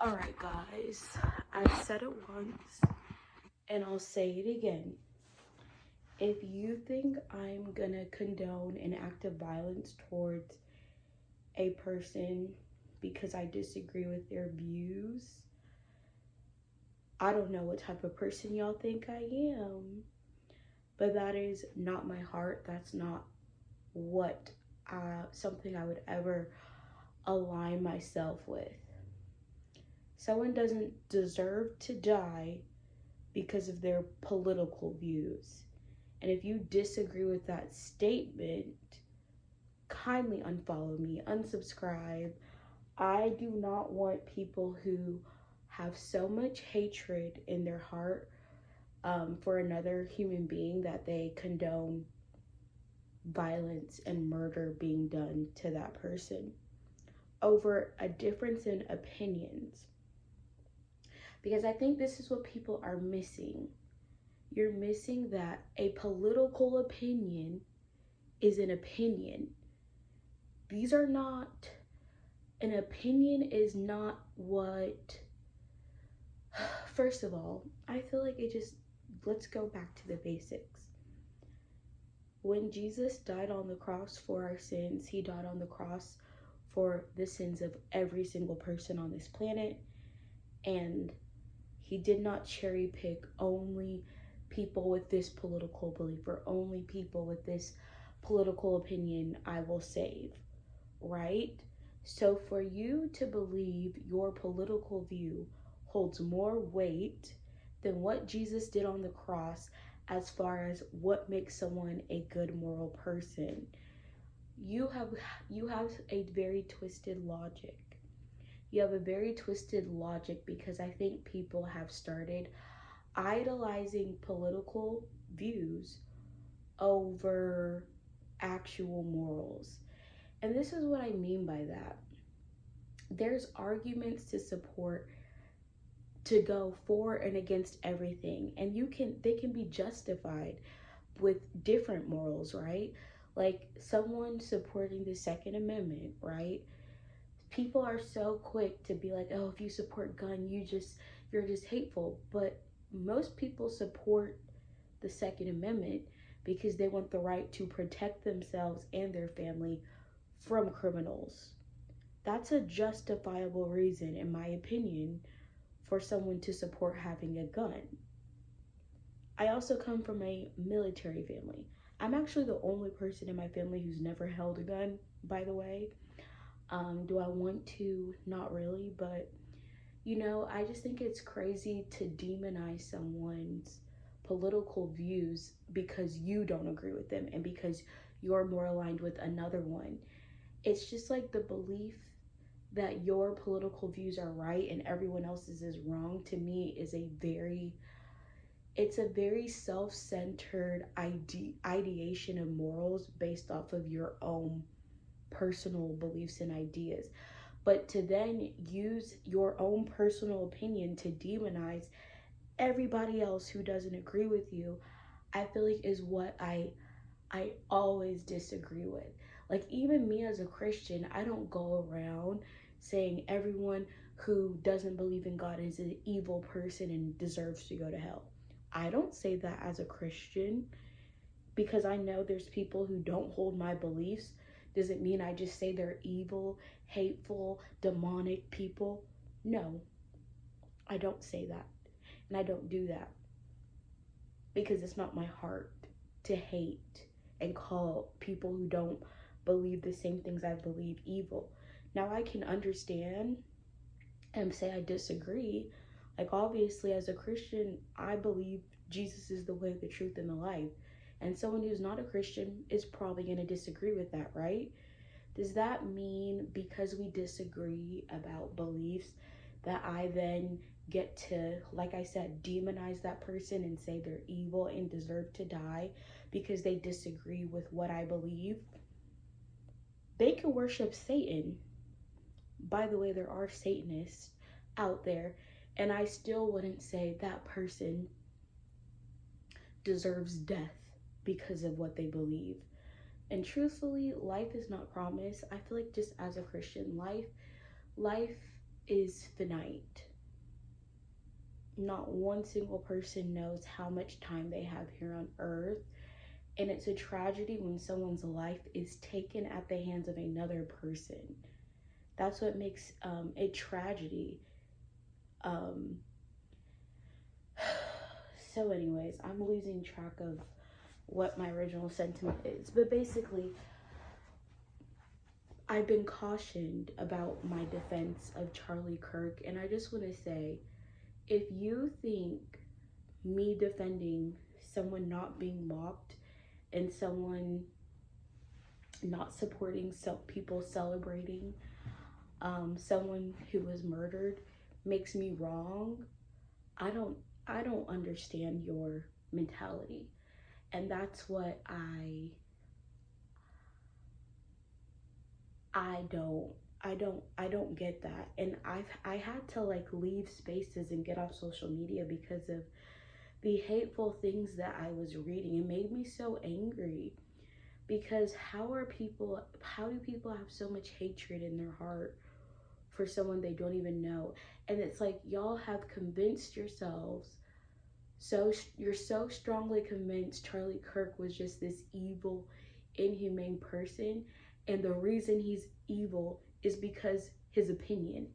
Alright, guys, I've said it once and I'll say it again. If you think I'm gonna condone an act of violence towards a person because I disagree with their views, I don't know what type of person y'all think I am. But that is not my heart. That's not what something I would ever align myself with. Someone doesn't deserve to die because of their political views. And if you disagree with that statement, kindly unfollow me, unsubscribe. I do not want people who have so much hatred in their heart for another human being that they condone violence and murder being done to that person over a difference in opinions. Because I think this is what people are missing. You're missing that a political opinion is an opinion. These are not, an opinion is not what, first of all, I feel like let's go back to the basics. When Jesus died on the cross for our sins, he died on the cross for the sins of every single person on this planet. And he did not cherry pick only people with this political belief or only people with this political opinion I will save, right? So for you to believe your political view holds more weight than what Jesus did on the cross as far as what makes someone a good moral person, you have a very twisted logic. You have a very twisted logic because I think people have started idolizing political views over actual morals. And this is what I mean by that. There's arguments to support, to go for and against everything, and they can be justified with different morals, right? Like someone supporting the Second Amendment, right? People are so quick to be like, oh, if you support gun, you're just hateful. But most people support the Second Amendment because they want the right to protect themselves and their family from criminals. That's a justifiable reason, in my opinion, for someone to support having a gun. I also come from a military family. I'm actually the only person in my family who's never held a gun, by the way. Do I want to? Not really, but I just think it's crazy to demonize someone's political views because you don't agree with them and because you're more aligned with another one. It's just like the belief that your political views are right and everyone else's is wrong, to me is it's a very self-centered ideation of morals based off of your own personal beliefs and ideas. But to then use your own personal opinion to demonize everybody else who doesn't agree with you, I feel like is what I always disagree with. Like, even me as a Christian, I don't go around saying everyone who doesn't believe in God is an evil person and deserves to go to hell. I don't say that as a Christian because I know there's people who don't hold my beliefs. Does it mean I just say they're evil, hateful, demonic people? No, I don't say that. And I don't do that because it's not my heart to hate and call people who don't believe the same things I believe evil. Now, I can understand and say I disagree. Like, obviously, as a Christian, I believe Jesus is the way, the truth, and the life. And someone who's not a Christian is probably going to disagree with that, right? Does that mean because we disagree about beliefs that I then get to, like I said, demonize that person and say they're evil and deserve to die because they disagree with what I believe? They can worship Satan. By the way, there are Satanists out there, and I still wouldn't say that person deserves death because of what they believe. And truthfully, life is not promised. I feel like just as a Christian, life is finite. Not one single person knows how much time they have here on earth. And it's a tragedy when someone's life is taken at the hands of another person. That's what makes a tragedy. So anyways, I'm losing track of what my original sentiment is. But basically, I've been cautioned about my defense of Charlie Kirk. And I just want to say, if you think me defending someone not being mocked and someone not supporting people celebrating someone who was murdered makes me wrong, I don't understand your mentality. And that's what I don't get that. And I had to like leave spaces and get off social media because of the hateful things that I was reading. It made me so angry, because how do people have so much hatred in their heart for someone they don't even know? And it's like, y'all have convinced yourselves, so you're so strongly convinced Charlie Kirk was just this evil, inhumane person, and the reason he's evil is because his opinion.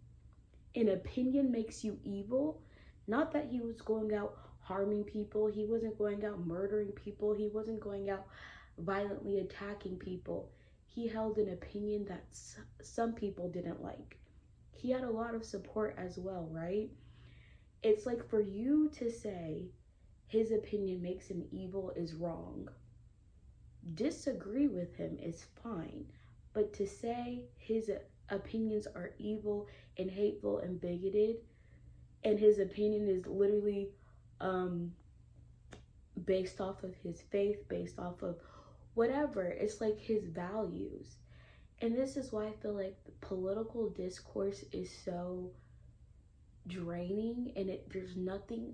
An opinion makes you evil. Not that he was going out harming people, he wasn't going out murdering people, he wasn't going out violently attacking people. He held an opinion that some people didn't like. He had a lot of support as well, right? It's like, for you to say his opinion makes him evil is wrong. Disagree with him is fine, but to say his opinions are evil and hateful and bigoted, and his opinion is literally based off of his faith, based off of whatever, it's like his values. And this is why I feel like the political discourse is so draining, and there's nothing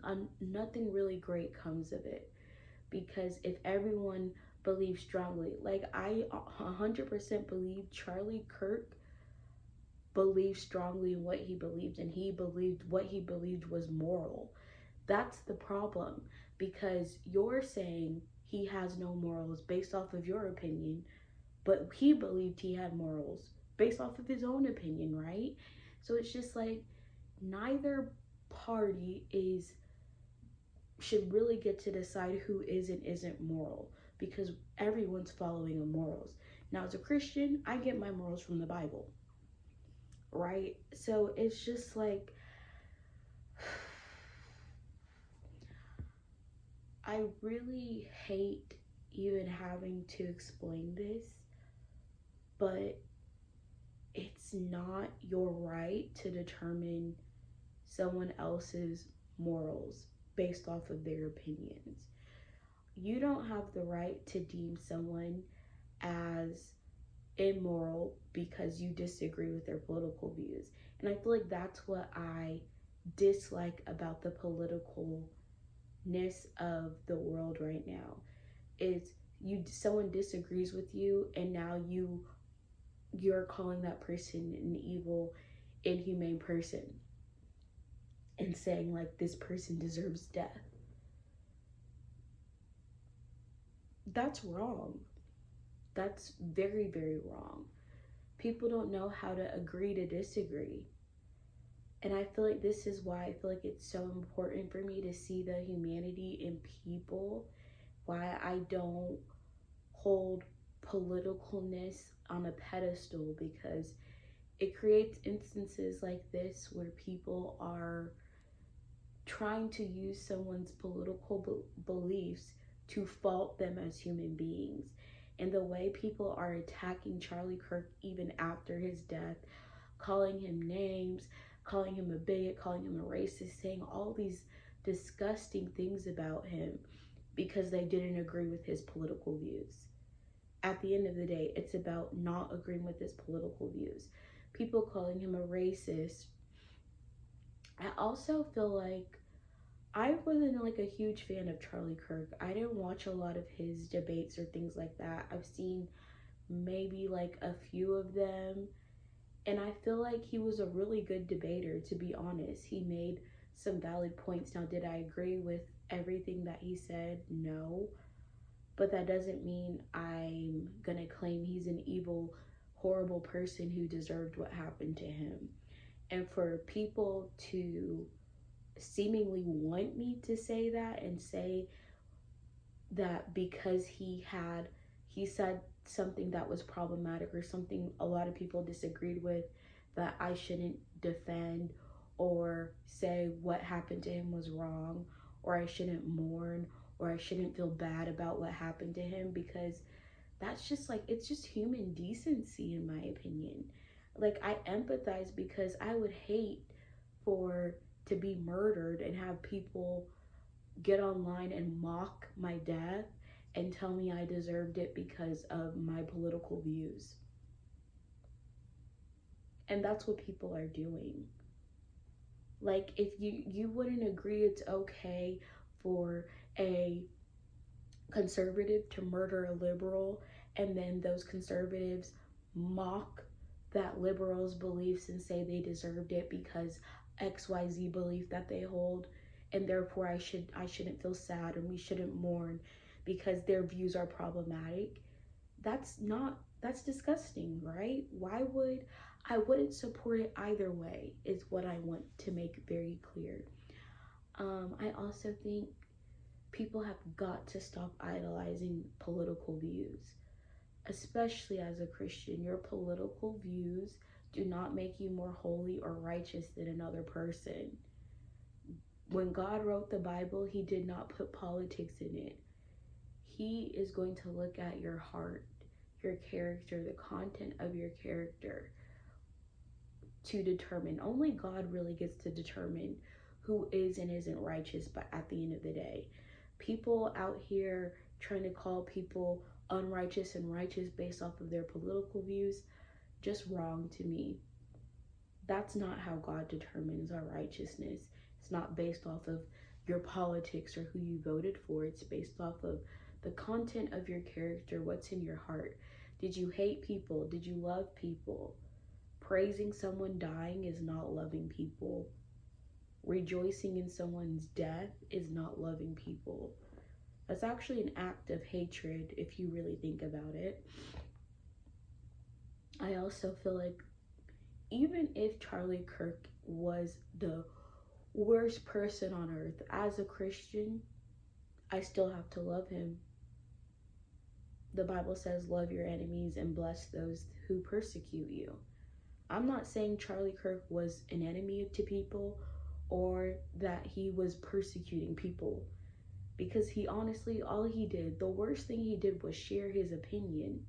really great comes of it. Because if everyone believes strongly, like I 100% believe Charlie Kirk believed strongly in what he believed, and he believed what he believed was moral. That's the problem, because you're saying he has no morals based off of your opinion, but he believed he had morals based off of his own opinion, right? So it's just like, neither party should really get to decide who is and isn't moral, because everyone's following the morals. Now, as a Christian, I get my morals from the Bible, right? So it's just like, I really hate even having to explain this, but it's not your right to determine someone else's morals based off of their opinions. You don't have the right to deem someone as immoral because you disagree with their political views. And I feel like that's what I dislike about the politicalness of the world right now. Is someone disagrees with you, and now you're calling that person an evil, inhumane person, and saying like, this person deserves death. That's wrong. That's very, very wrong. People don't know how to agree to disagree. And I feel like this is why I feel like it's so important for me to see the humanity in people, why I don't hold politicalness on a pedestal, because it creates instances like this where people are trying to use someone's political beliefs to fault them as human beings. And the way people are attacking Charlie Kirk even after his death, calling him names, calling him a bigot, calling him a racist, saying all these disgusting things about him because they didn't agree with his political views. At the end of the day, it's about not agreeing with his political views. People calling him a racist. I also feel like I wasn't like a huge fan of Charlie Kirk. I didn't watch a lot of his debates or things like that. I've seen maybe like a few of them, And I feel like he was a really good debater, to be honest. He made some valid points. Now, did I agree with everything that he said? No. But that doesn't mean I'm gonna claim he's an evil, horrible person who deserved what happened to him. And for people to seemingly want me to say that and say that because he said something that was problematic or something a lot of people disagreed with, that I shouldn't defend or say what happened to him was wrong, or I shouldn't mourn, or I shouldn't feel bad about what happened to him, because that's just like, it's just human decency in my opinion. Like, I empathize because I would hate for to be murdered and have people get online and mock my death and tell me I deserved it because of my political views. And that's what people are doing. Like, if you wouldn't agree it's okay for a conservative to murder a liberal, and then those conservatives mock that liberal's beliefs and say they deserved it because XYZ belief that they hold, and therefore I shouldn't feel sad and we shouldn't mourn because their views are problematic. That's disgusting, right? I wouldn't support it either way, is what I want to make very clear. I also think people have got to stop idolizing political views, especially as a Christian. Your political views do not make you more holy or righteous than another person. When God wrote the Bible, he did not put politics in it. He is going to look at your heart, your character, the content of your character to determine. Only God really gets to determine who is and isn't righteous, but at the end of the day, people out here trying to call people unrighteous and righteous based off of their political views, just wrong to me. That's not how God determines our righteousness. It's not based off of your politics or who you voted for. It's based off of the content of your character, what's in your heart. Did you hate people? Did you love people? Praising someone dying is not loving people. Rejoicing in someone's death is not loving people. That's actually an act of hatred if you really think about it. I also feel like even if Charlie Kirk was the worst person on earth, as a Christian, I still have to love him. The Bible says, love your enemies and bless those who persecute you. I'm not saying Charlie Kirk was an enemy to people or that he was persecuting people, because he honestly, all he did, the worst thing he did was share his opinion.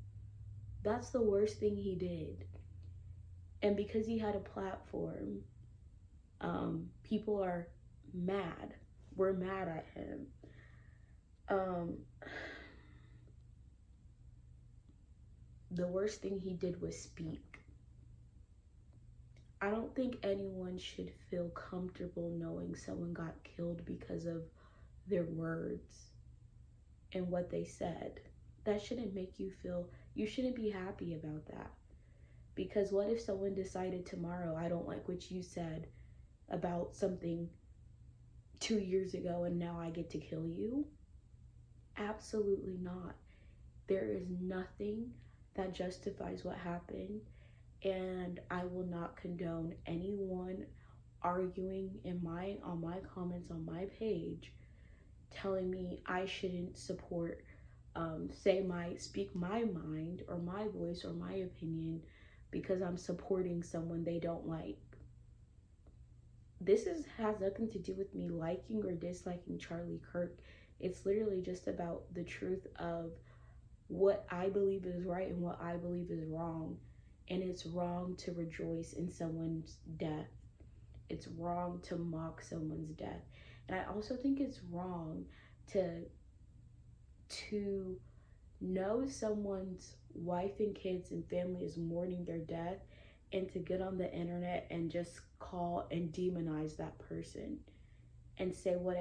That's the worst thing he did. And because he had a platform, people are mad. We're mad at him. The worst thing he did was speak. I don't think anyone should feel comfortable knowing someone got killed because of their words and what they said. That shouldn't make you feel, you shouldn't be happy about that. Because what if someone decided tomorrow, I don't like what you said about something 2 years ago and now I get to kill you? Absolutely not. There is nothing that justifies what happened, and I will not condone anyone arguing on my comments on my page telling me I shouldn't support speak my mind or my voice or my opinion because I'm supporting someone they don't like. Has nothing to do with me liking or disliking Charlie Kirk. It's literally just about the truth of what I believe is right and what I believe is wrong. And it's wrong to rejoice in someone's death. It's wrong to mock someone's death. And I also think it's wrong to know someone's wife and kids and family is mourning their death and to get on the internet and just call and demonize that person and say whatever